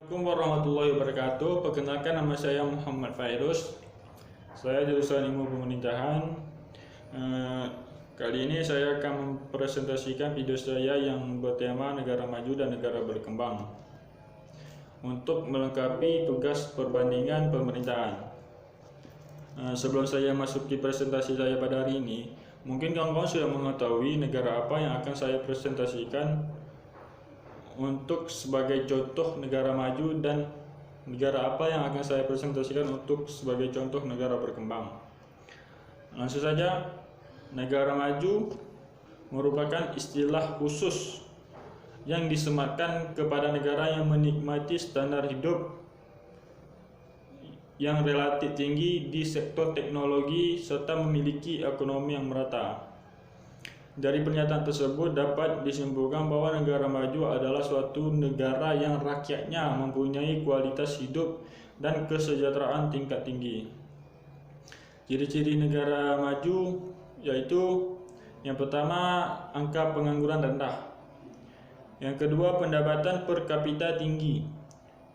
Assalamualaikum warahmatullahi wabarakatuh. Perkenalkan, nama saya Muhammad Fairuz. Saya jurusan Ilmu Pemerintahan. Kali ini saya akan mempresentasikan video saya yang bertema negara maju dan negara berkembang untuk melengkapi tugas perbandingan pemerintahan. Sebelum saya masuki presentasi saya pada hari ini, mungkin kawan-kawan sudah mengetahui negara apa yang akan saya presentasikan untuk sebagai contoh negara maju dan negara apa yang akan saya presentasikan untuk sebagai contoh negara berkembang. Langsung saja, negara maju merupakan istilah khusus yang disematkan kepada negara yang menikmati standar hidup yang relatif tinggi di sektor teknologi serta memiliki ekonomi yang merata. Dari pernyataan tersebut dapat disimpulkan bahwa negara maju adalah suatu negara yang rakyatnya mempunyai kualitas hidup dan kesejahteraan tingkat tinggi. Ciri-ciri negara maju yaitu yang pertama, angka pengangguran rendah. Yang kedua, pendapatan per kapita tinggi.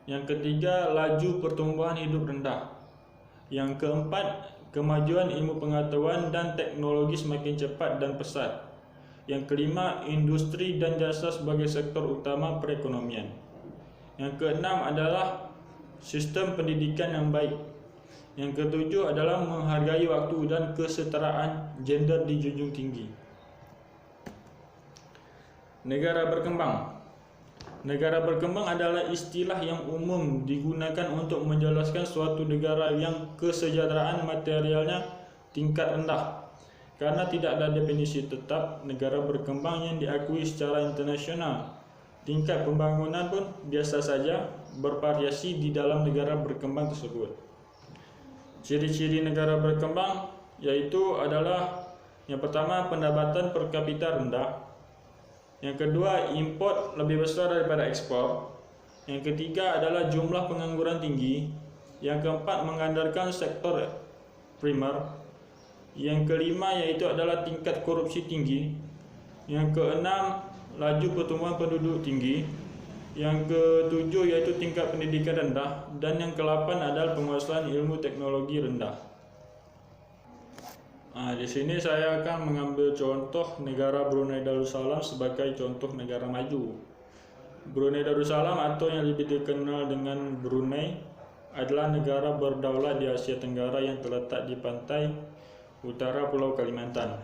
Yang ketiga, laju pertumbuhan hidup rendah. Yang keempat, kemajuan ilmu pengetahuan dan teknologi semakin cepat dan pesat. Yang kelima, industri dan jasa sebagai sektor utama perekonomian. Yang keenam adalah sistem pendidikan yang baik. Yang ketujuh adalah menghargai waktu dan kesetaraan gender dijunjung tinggi. Negara berkembang. Negara berkembang adalah istilah yang umum digunakan untuk menjelaskan suatu negara yang kesejahteraan materialnya tingkat rendah. Karena tidak ada definisi tetap negara berkembang yang diakui secara internasional, tingkat pembangunan pun biasa saja bervariasi di dalam negara berkembang tersebut. Ciri-ciri negara berkembang yaitu adalah yang pertama, pendapatan per kapita rendah. Yang kedua, import lebih besar daripada ekspor. Yang ketiga adalah jumlah pengangguran tinggi. Yang keempat, mengandalkan sektor primer. Yang kelima yaitu adalah tingkat korupsi tinggi. Yang keenam, laju pertumbuhan penduduk tinggi. Yang ketujuh yaitu tingkat pendidikan rendah. Dan yang kedelapan adalah penguasaan ilmu teknologi rendah. Di sini saya akan mengambil contoh negara Brunei Darussalam sebagai contoh negara maju. Brunei Darussalam atau yang lebih dikenal dengan Brunei adalah negara berdaulat di Asia Tenggara yang terletak di pantai utara Pulau Kalimantan.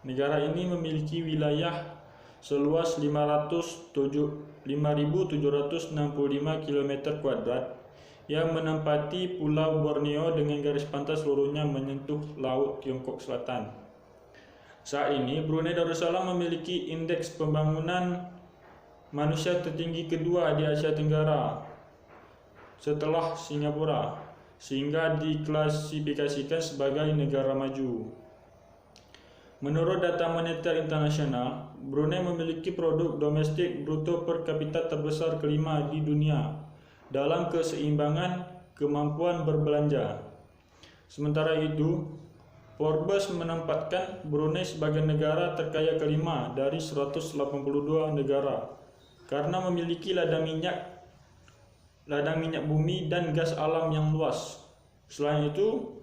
Negara ini memiliki wilayah seluas 5.765 km² yang menempati Pulau Borneo dengan garis pantai seluruhnya menyentuh Laut Tiongkok Selatan. Saat ini Brunei Darussalam memiliki indeks pembangunan manusia tertinggi kedua di Asia Tenggara setelah Singapura, sehingga diklasifikasikan sebagai negara maju. Menurut data moneter internasional, Brunei memiliki produk domestik bruto per kapita terbesar kelima di dunia dalam keseimbangan kemampuan berbelanja. Sementara itu, Forbes menempatkan Brunei sebagai negara terkaya kelima dari 182 negara karena memiliki ladang minyak bumi dan gas alam yang luas. Selain itu,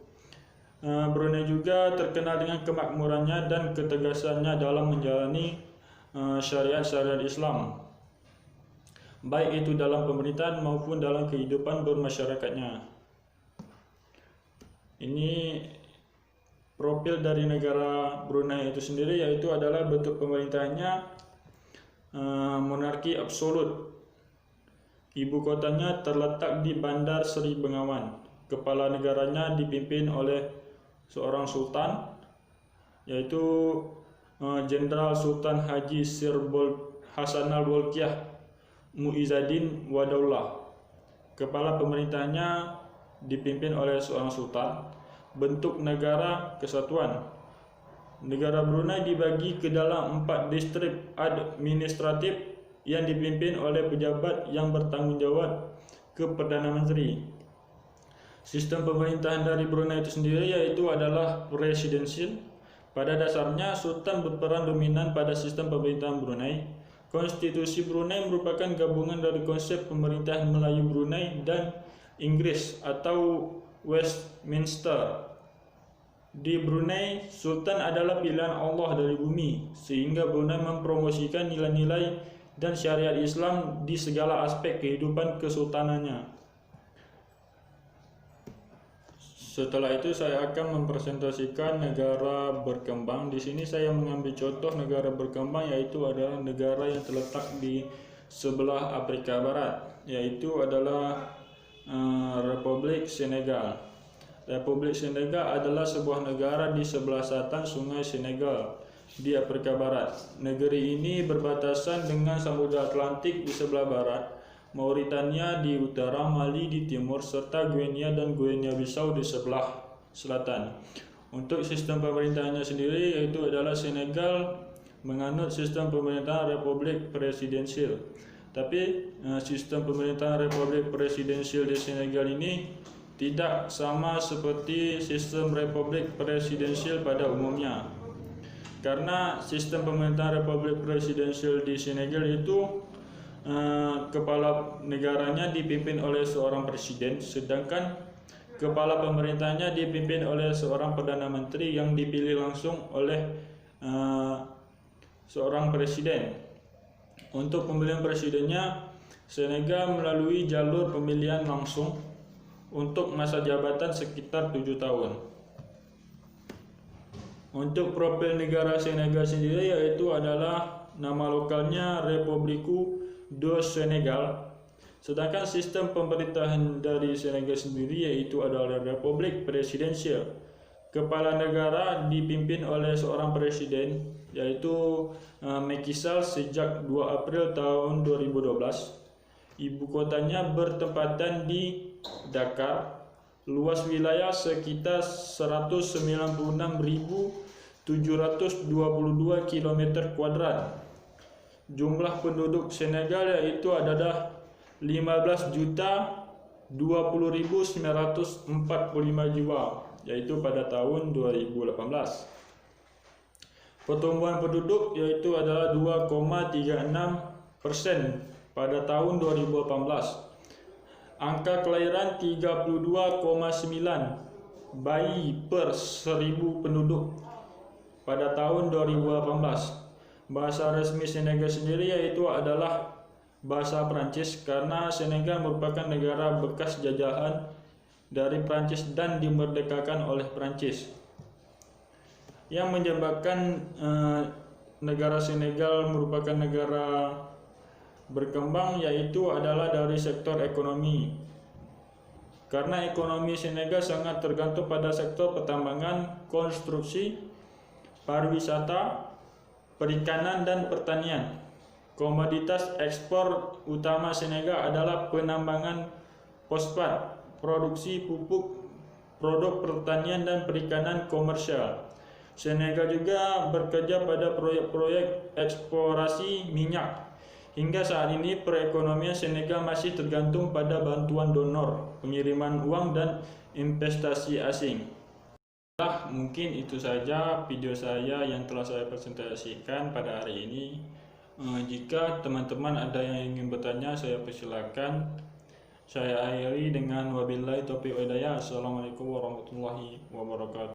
Brunei juga terkenal dengan kemakmurannya dan ketegasannya dalam menjalani syariat-syariat Islam, baik itu dalam pemerintahan maupun dalam kehidupan bermasyarakatnya. Ini profil dari negara Brunei itu sendiri, yaitu adalah bentuk pemerintahannya monarki absolut. Ibu kotanya terletak di Bandar Seri Begawan. Kepala negaranya dipimpin oleh seorang sultan, yaitu Jenderal Sultan Haji Sir Hasanal Bolkiah Muizzaddin Wadaulah. Kepala pemerintahnya dipimpin oleh seorang sultan. Bentuk negara kesatuan. Negara Brunei dibagi ke dalam 4 distrik administratif yang dipimpin oleh pejabat yang bertanggung jawab ke Perdana Menteri. Sistem pemerintahan dari Brunei itu sendiri yaitu adalah presidensial. Pada dasarnya, sultan berperan dominan pada sistem pemerintahan Brunei. Konstitusi Brunei merupakan gabungan dari konsep pemerintahan Melayu Brunei dan Inggris atau Westminster. Di Brunei, Sultan adalah pilihan Allah dari bumi, sehingga Brunei mempromosikan nilai-nilai dan syariat Islam di segala aspek kehidupan kesultanannya. Setelah itu saya akan mempresentasikan negara berkembang. Di sini saya mengambil contoh negara berkembang, yaitu adalah negara yang terletak di sebelah Afrika Barat, yaitu adalah Republik Senegal. Republik Senegal adalah sebuah negara di sebelah selatan Sungai Senegal di Afrika Barat. Negeri ini berbatasan dengan Samudra Atlantik di sebelah barat, Mauritania di utara, Mali di timur, serta Guinea dan Guinea-Bissau di sebelah selatan. Untuk sistem pemerintahannya sendiri, yaitu adalah Senegal menganut sistem pemerintahan Republik Presidensial. Tapi sistem pemerintahan Republik Presidensial di Senegal ini tidak sama seperti sistem Republik Presidensial pada umumnya. Karena sistem pemerintahan Republik Presidensial di Senegal itu kepala negaranya dipimpin oleh seorang presiden, sedangkan kepala pemerintahnya dipimpin oleh seorang perdana menteri yang dipilih langsung oleh seorang presiden. Untuk pemilihan presidennya, Senegal melalui jalur pemilihan langsung untuk masa jabatan sekitar 7 tahun. Untuk profil negara Senegal sendiri, yaitu adalah nama lokalnya Republiku do Senegal. Sedangkan sistem pemerintahan dari Senegal sendiri yaitu adalah Republik Presidensial. Kepala negara dipimpin oleh seorang presiden, yaitu Macky Sall sejak 2 April tahun 2012. Ibu kotanya bertempatan di Dakar. Luas wilayah sekitar 196.722 km². Jumlah penduduk Senegal yaitu adalah 15.020.945 jiwa, yaitu pada tahun 2018. Pertumbuhan penduduk yaitu adalah 2,36% pada tahun 2018. Angka kelahiran 32,9 bayi per 1000 penduduk pada tahun 2018. Bahasa resmi Senegal sendiri yaitu adalah bahasa Prancis, karena Senegal merupakan negara bekas jajahan dari Prancis dan dimerdekakan oleh Prancis. Yang menyebabkan negara Senegal merupakan negara berkembang yaitu adalah dari sektor ekonomi. Karena ekonomi Senegal sangat tergantung pada sektor pertambangan, konstruksi, pariwisata, perikanan, dan pertanian. Komoditas ekspor utama Senegal adalah penambangan fosfat, produksi pupuk, produk pertanian, dan perikanan komersial. Senegal juga bekerja pada proyek-proyek eksplorasi minyak. Hingga saat ini perekonomian Senegal masih tergantung pada bantuan donor, pengiriman uang, dan investasi asing. Mungkin itu saja video saya yang telah saya presentasikan pada hari ini. Jika teman-teman ada yang ingin bertanya, saya persilakan. Saya akhiri dengan wabillahi taufiq wal hidayah. Assalamualaikum warahmatullahi wabarakatuh.